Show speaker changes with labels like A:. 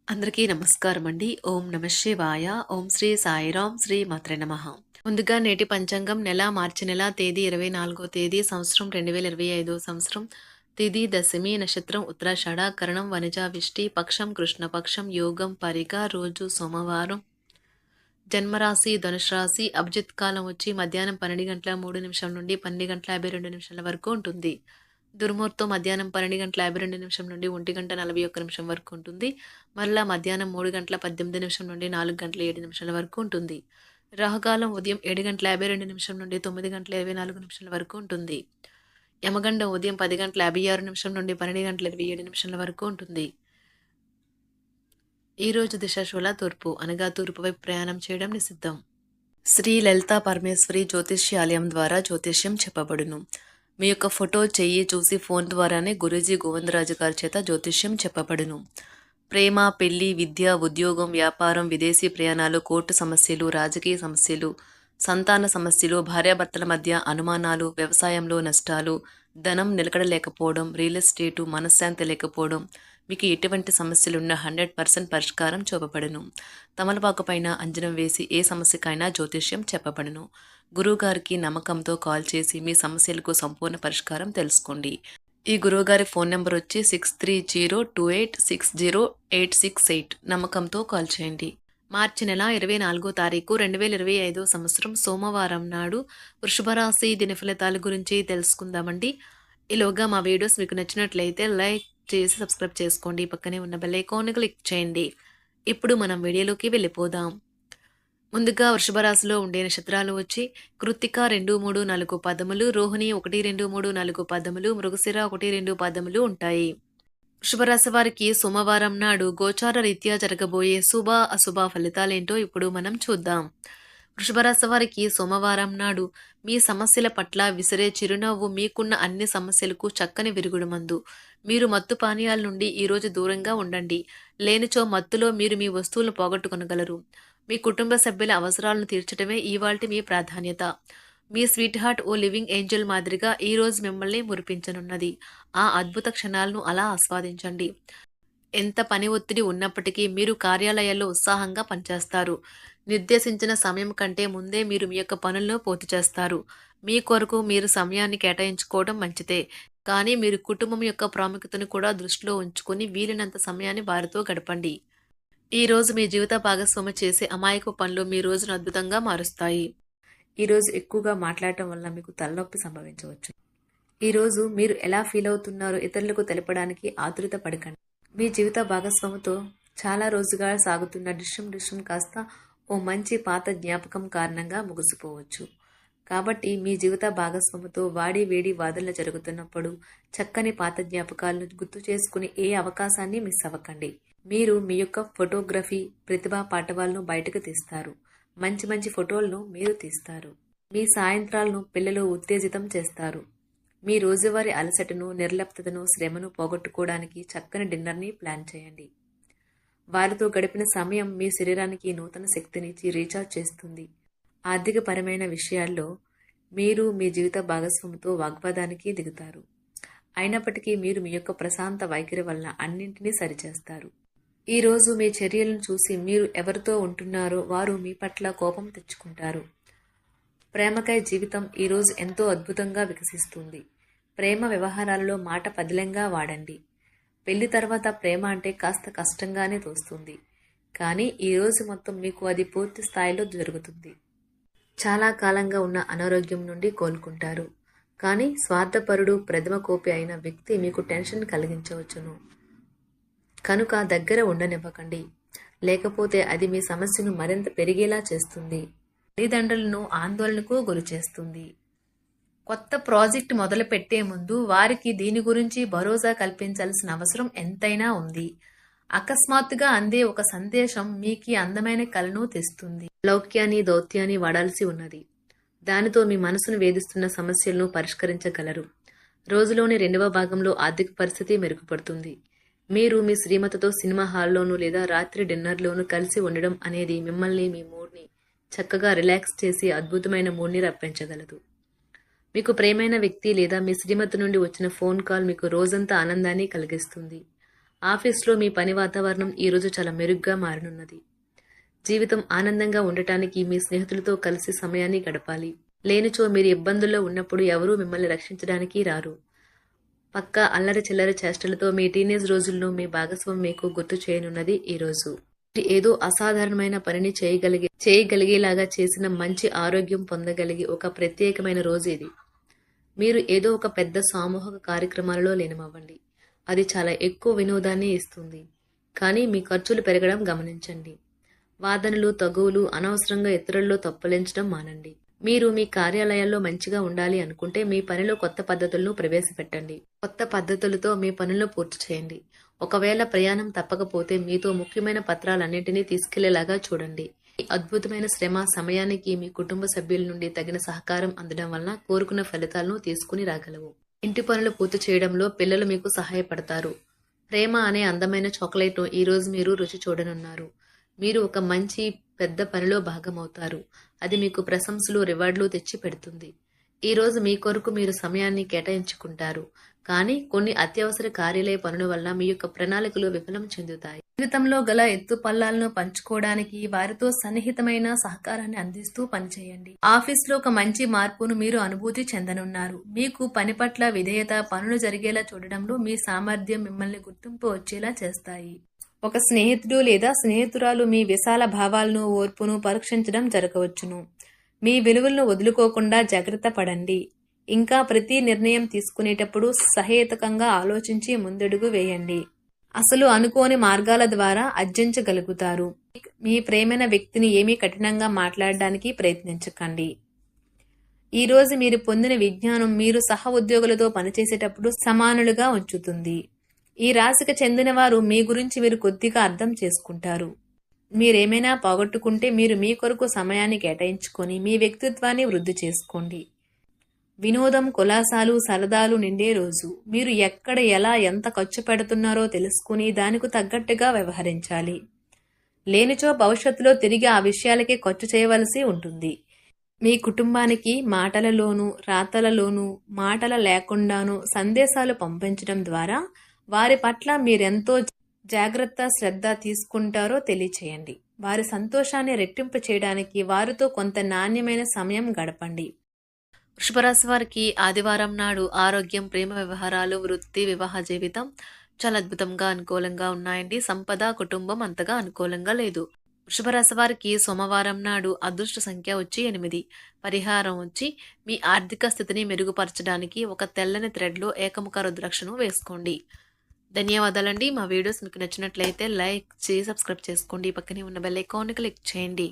A: అందరికీ నమస్కారం అండి. ఓం నమ శివాయ. ఓం శ్రీ సాయిరాం శ్రీ మాత్రే నమః. ముందుగా నేటి పంచాంగం మార్చి నెల తేదీ 24వ తేదీ సంవత్సరం 2025 సంవత్సరం తిథి దశమి నక్షత్రం ఉత్తరాషాఢ కరణం వనిజ విష్టి పక్షం కృష్ణపక్షం యోగం పరిగ రోజు సోమవారం జన్మరాశి ధనుసు రాశి అభిజిత్ కాలం వచ్చి మధ్యాహ్నం 12 గంటల 3 నిమిషం నుండి 12 గంటల 52 నిమిషాల వరకు ఉంటుంది. దుర్ముహూర్తం మధ్యాహ్నం 12 గంటల 52 నిమిషం నుండి 1 గంట 41 నిమిషం వరకు ఉంటుంది. మరలా మధ్యాహ్నం 3 గంటల 18 నిమిషం నుండి 4 గంటల 7 నిమిషాల వరకు ఉంటుంది. రాహుకాలం ఉదయం 7 గంటల 52 నిమిషం నుండి 9 గంటల 24 నిమిషాల వరకు ఉంటుంది. యమగండం ఉదయం 10 గంటల 56 నిమిషం నుండి 12 గంటల 27 నిమిషాల వరకు ఉంటుంది. ఈ రోజు దిశాశూల తూర్పు అనగా తూర్పు వైపు ప్రయాణం చేయడం నిషిద్ధం. శ్రీ లలితా పరమేశ్వరి జ్యోతిష్యాలయం ద్వారా జ్యోతిష్యం చెప్పబడును. మీ యొక్క ఫోటో చెయ్యి చూసి ఫోన్ ద్వారానే గురూజీ గోవిందరాజు గారి చేత జ్యోతిష్యం చెప్పబడును. ప్రేమ, పెళ్లి, విద్య, ఉద్యోగం, వ్యాపారం, విదేశీ ప్రయాణాలు, కోర్టు సమస్యలు, రాజకీయ సమస్యలు, సంతాన సమస్యలు, భార్యాభర్తల మధ్య అనుమానాలు, వ్యవసాయంలో నష్టాలు, ధనం నిలకడ లేకపోవడం, రియల్ ఎస్టేటు, మనశ్శాంతి లేకపోవడం, మీకు ఎటువంటి సమస్యలున్నా 100% పరిష్కారం చూపబడును. తమలపాకు పైన అంజనం వేసి ఏ సమస్యకైనా జ్యోతిష్యం చెప్పబడును. గురువుగారికి నమ్మకంతో కాల్ చేసి మీ సమస్యలకు సంపూర్ణ పరిష్కారం తెలుసుకోండి. ఈ గురువుగారి ఫోన్ నెంబర్ వచ్చి 6302860868. నమ్మకంతో కాల్ చేయండి. మార్చి నెల 24వ తారీఖు 2025 సంవత్సరం సోమవారం నాడు వృషభ రాశి దిన ఫలితాల గురించి తెలుసుకుందామండి. ఈలోగా మా వీడియోస్ మీకు నచ్చినట్లయితే లైక్ చేసి సబ్స్క్రైబ్ చేసుకోండి. పక్కనే ఉన్న బెల్ ఐకాన్ క్లిక్ చేయండి. ఇప్పుడు మనం వీడియోలోకి వెళ్ళిపోదాం. ముందుగా వృషభ రాశిలో ఉండే నక్షత్రాలు వచ్చి కృత్తిక 2, 3, 4 పదములు, రోహిణి 1, 2, 3, 4 పదములు, మృగశిర 1, 2 పదములు ఉంటాయి. వృషభ రాశి వారికి సోమవారం నాడు గోచార రీత్యా జరగబోయే శుభ అశుభ ఫలితాలేంటో ఇప్పుడు మనం చూద్దాం. వృషభ రాశి వారికి సోమవారం నాడు మీ సమస్యల పట్ల విసిరే చిరునవ్వు మీకున్న అన్ని సమస్యలకు చక్కని విరుగుడు మందు. మీరు మత్తు పానీయాల నుండి ఈరోజు దూరంగా ఉండండి. లేనిచో మత్తులో మీరు మీ వస్తువులను పోగొట్టుకొనగలరు. మీ కుటుంబ సభ్యుల అవసరాలను తీర్చడమే ఇవాల్టి మీ ప్రాధాన్యత. మీ స్వీట్ హార్ట్ ఓ లివింగ్ ఏంజల్ మాదిరిగా ఈ రోజు మిమ్మల్ని మురిపించనున్నది. ఆ అద్భుత క్షణాలను అలా ఆస్వాదించండి. ఎంత పని ఒత్తిడి ఉన్నప్పటికీ మీరు కార్యాలయాల్లో ఉత్సాహంగా పనిచేస్తారు. నిర్దేశించిన సమయం కంటే ముందే మీరు మీ యొక్క పనులను పూర్తి చేస్తారు. మీ కొరకు మీరు సమయాన్ని కేటాయించుకోవడం మంచిదే. కానీ మీరు కుటుంబం యొక్క ప్రాముఖ్యతను కూడా దృష్టిలో ఉంచుకొని వీలైనంత సమయాన్ని వారితో గడపండి. ఈ రోజు మీ జీవిత భాగస్వామి చేసే అమాయక పనులు మీ రోజును అద్భుతంగా మారుస్తాయి. ఈరోజు ఎక్కువగా మాట్లాడటం వల్ల మీకు తలనొప్పి సంభవించవచ్చు. ఈరోజు మీరు ఎలా ఫీల్ అవుతున్నారో ఇతరులకు తెలపడానికి ఆతురత పడకండి. మీ జీవిత భాగస్వామితో చాలా రోజుగా సాగుతున్న డిష్యం కాస్త ఓ మంచి పాత జ్ఞాపకం కారణంగా ముగిసిపోవచ్చు. కాబట్టి మీ జీవిత భాగస్వామితో వాడి వేడి వాదనలు జరుగుతున్నప్పుడు చక్కని పాత జ్ఞాపకాలను గుర్తు చేసుకుని ఏ అవకాశాన్ని మిస్ అవ్వకండి. మీరు మీ యొక్క ఫోటోగ్రఫీ ప్రతిభా పాటవాలను బయటకు తీస్తారు. మంచి మంచి ఫోటోలను మీరు తీస్తారు. మీ సాయంత్రాలను పిల్లలు ఉత్తేజితం చేస్తారు. మీ రోజువారీ అలసటను, నిర్లిప్తతను, శ్రమను పోగొట్టుకోవడానికి చక్కని డిన్నర్ని ప్లాన్ చేయండి. వారితో గడిపిన సమయం మీ శరీరానికి నూతన శక్తినిచ్చి రీఛార్జ్ చేస్తుంది. ఆర్థికపరమైన విషయాల్లో మీరు మీ జీవిత భాగస్వామితో వాగ్వాదానికి దిగుతారు. అయినప్పటికీ మీరు మీ యొక్క ప్రశాంత వైఖరి వలన అన్నింటినీ సరిచేస్తారు. ఈ రోజు మీ చర్యలను చూసి మీరు ఎవరితో ఉంటున్నారో వారు మీ పట్ల కోపం తెచ్చుకుంటారు. ప్రేమకై జీవితం ఈరోజు ఎంతో అద్భుతంగా వికసిస్తుంది. ప్రేమ వ్యవహారాలలో మాట పదిలంగా వాడండి. పెళ్లి తర్వాత ప్రేమ అంటే కాస్త కష్టంగానే తోస్తుంది. కానీ ఈరోజు మొత్తం మీకు అది పూర్తి స్థాయిలో జరుగుతుంది. చాలా కాలంగా ఉన్న అనారోగ్యం నుండి కోలుకుంటారు. కానీ స్వార్థపరుడు, ప్రథమ కోపి అయిన వ్యక్తి మీకు టెన్షన్ కలిగించవచ్చును. కనుక దగ్గర ఉండనివ్వకండి. లేకపోతే అది మీ సమస్యను మరింత పెరిగేలా చేస్తుంది. తల్లిదండ్రులను ఆందోళనకు గురి చేస్తుంది. కొత్త ప్రాజెక్ట్ మొదలు పెట్టే ముందు వారికి దీని గురించి భరోసా కల్పించాల్సిన అవసరం ఎంతైనా ఉంది. అకస్మాత్తుగా అందే ఒక సందేశం మీకు అందమైన కలను తెస్తుంది. లౌక్యాన్ని, దౌత్యాన్ని వాడాల్సి ఉన్నది. దానితో మీ మనసును వేధిస్తున్న సమస్యలను పరిష్కరించగలరు. రోజులోని 2వ భాగంలో ఆర్థిక పరిస్థితి మెరుగుపడుతుంది. మీరు మీ శ్రీమతితో సినిమా హాల్లోనూ లేదా రాత్రి డిన్నర్లోనూ కలిసి ఉండడం అనేది మిమ్మల్ని, మీ మూడ్ని చక్కగా రిలాక్స్ చేసి అద్భుతమైన మూడ్ని రప్పించగలదు. మీకు ప్రేమైన వ్యక్తి లేదా మీ శ్రీమతి నుండి వచ్చిన ఫోన్ కాల్ మీకు రోజంతా ఆనందాన్ని కలిగిస్తుంది. ఆఫీస్లో మీ పని వాతావరణం ఈరోజు చాలా మెరుగ్గా మారనున్నది. జీవితం ఆనందంగా ఉండటానికి మీ స్నేహితులతో కలిసి సమయాన్ని గడపాలి. లేనిచో మీరు ఇబ్బందుల్లో ఉన్నప్పుడు ఎవరూ మిమ్మల్ని రక్షించడానికి రారు. పక్కా అల్లరి చిల్లరి చేష్టలతో మీ టీనేజ్ రోజుల్లో మీ భాగస్వామి మీకు గుర్తు చేయనున్నది ఈరోజు. ఏదో అసాధారణమైన పనిని చేయగలిగేలాగా చేసిన మంచి ఆరోగ్యం పొందగలిగి ఒక ప్రత్యేకమైన రోజు ఇది. మీరు ఏదో ఒక పెద్ద సామూహిక కార్యక్రమాలలో లీనమవ్వండి. అది చాలా ఎక్కువ వినోదాన్ని ఇస్తుంది. కానీ మీ ఖర్చులు పెరగడం గమనించండి. వాదనలు తగువులు అనవసరంగా ఇతరుల్లో తప్పులించడం మానండి. మీరు మీ కార్యాలయాల్లో మంచిగా ఉండాలి అనుకుంటే మీ పనిలో కొత్త పద్ధతులను ప్రవేశపెట్టండి. కొత్త పద్ధతులతో మీ పనులను పూర్తి చేయండి. ఒకవేళ ప్రయాణం తప్పకపోతే మీతో ముఖ్యమైన పత్రాలన్నింటినీ తీసుకెళ్లేలాగా చూడండి. ఈ అద్భుతమైన శ్రమ సమయానికి మీ కుటుంబ సభ్యుల నుండి తగిన సహకారం అందడం వలన కోరుకున్న ఫలితాలను తీసుకుని రాగలవు. ఇంటి పనులు పూర్తి చేయడంలో పిల్లలు మీకు సహాయపడతారు. ప్రేమ అనే అందమైన చాక్లెట్ను ఈరోజు మీరు రుచి చూడనున్నారు. మీరు ఒక మంచి పెద్ద పనిలో భాగమవుతారు. అది మీకు ప్రశంసలు రివార్డులు తెచ్చి పెడుతుంది. ఈరోజు మీ కొరకు మీరు సమయాన్ని కేటాయించుకుంటారు. కానీ కొన్ని అత్యవసర కార్యాలయ పనుల వల్ల మీ యొక్క ప్రణాళికలు విఫలం చెందుతాయి. జీవితంలో గల ఎత్తు పల్లాలను పంచుకోవడానికి వారితో సన్నిహితమైన సహకారాన్ని అందిస్తూ పనిచేయండి. ఆఫీస్లో ఒక మంచి మార్పును మీరు అనుభూతి చెందనున్నారు. మీకు పని పట్ల విధేయత, పనులు జరిగేలా చూడడంలో మీ సామర్థ్యం మిమ్మల్ని గుర్తింపు వచ్చేలా చేస్తాయి. ఒక స్నేహితుడు లేదా స్నేహితురాలు మీ విశాల భావాలను, ఓర్పును పరీక్షించడం జరగవచ్చును. మీ విలువలను వదులుకోకుండా జాగ్రత్త పడండి. ఇంకా ప్రతి నిర్ణయం తీసుకునేటప్పుడు సహేతుకంగా ఆలోచించి ముందడుగు వేయండి. అసలు అనుకోని మార్గాల ద్వారా అర్జించగలుగుతారు. మీ ప్రేమైన వ్యక్తిని ఏమీ కఠినంగా మాట్లాడడానికి ప్రయత్నించకండి. ఈరోజు మీరు పొందిన విజ్ఞానం మీరు సహ ఉద్యోగులతో పనిచేసేటప్పుడు సమానులుగా ఉంచుతుంది. ఈ రాశికి చెందిన వారు మీ గురించి మీరు కొద్దిగా అర్థం చేసుకుంటారు. మీరేమైనా పోగొట్టుకుంటే మీరు మీ కొరకు సమయాన్ని కేటాయించుకొని మీ వ్యక్తిత్వాన్ని వృద్ధి చేసుకోండి. వినోదం, కులాసాలు, సరదాలు నిండే రోజు. మీరు ఎక్కడ ఎలా ఎంత ఖర్చు పెడుతున్నారో తెలుసుకుని దానికి తగ్గట్టుగా వ్యవహరించాలి. లేనిచో భవిష్యత్తులో తిరిగి ఆ విషయాలకే ఖర్చు చేయవలసి ఉంటుంది. మీ కుటుంబానికి మాటలలోనూ రాతలలోనూ మాటల లేకుండానూ సందేశాలు పంపించడం ద్వారా వారి పట్ల మీరెంతో జాగ్రత్త శ్రద్ధ తీసుకుంటారో తెలియచేయండి. వారి సంతోషాన్ని రెట్టింపు చేయడానికి వారితో కొంత నాణ్యమైన సమయం గడపండి. వృషభరాశి వారికి ఆదివారం నాడు ఆరోగ్యం, ప్రేమ వ్యవహారాలు, వృత్తి, వివాహ జీవితం చాలా అద్భుతంగా అనుకూలంగా ఉన్నాయండి. సంపద, కుటుంబం అంతగా అనుకూలంగా లేదు. వృషభరాశి వారికి సోమవారం నాడు అదృష్ట సంఖ్య వచ్చి 8. పరిహారం వచ్చి మీ ఆర్థిక స్థితిని మెరుగుపరచడానికి ఒక తెల్లని థ్రెడ్లో ఏకముఖ రుద్రాక్షను వేసుకోండి. ధన్యవాదాలండి. మా వీడియోస్ మీకు నచ్చినట్లయితే లైక్ చేసి సబ్స్క్రైబ్ చేసుకోండి. పక్కనే ఉన్న బెల్ ఐకాన్ క్లిక్ చేయండి.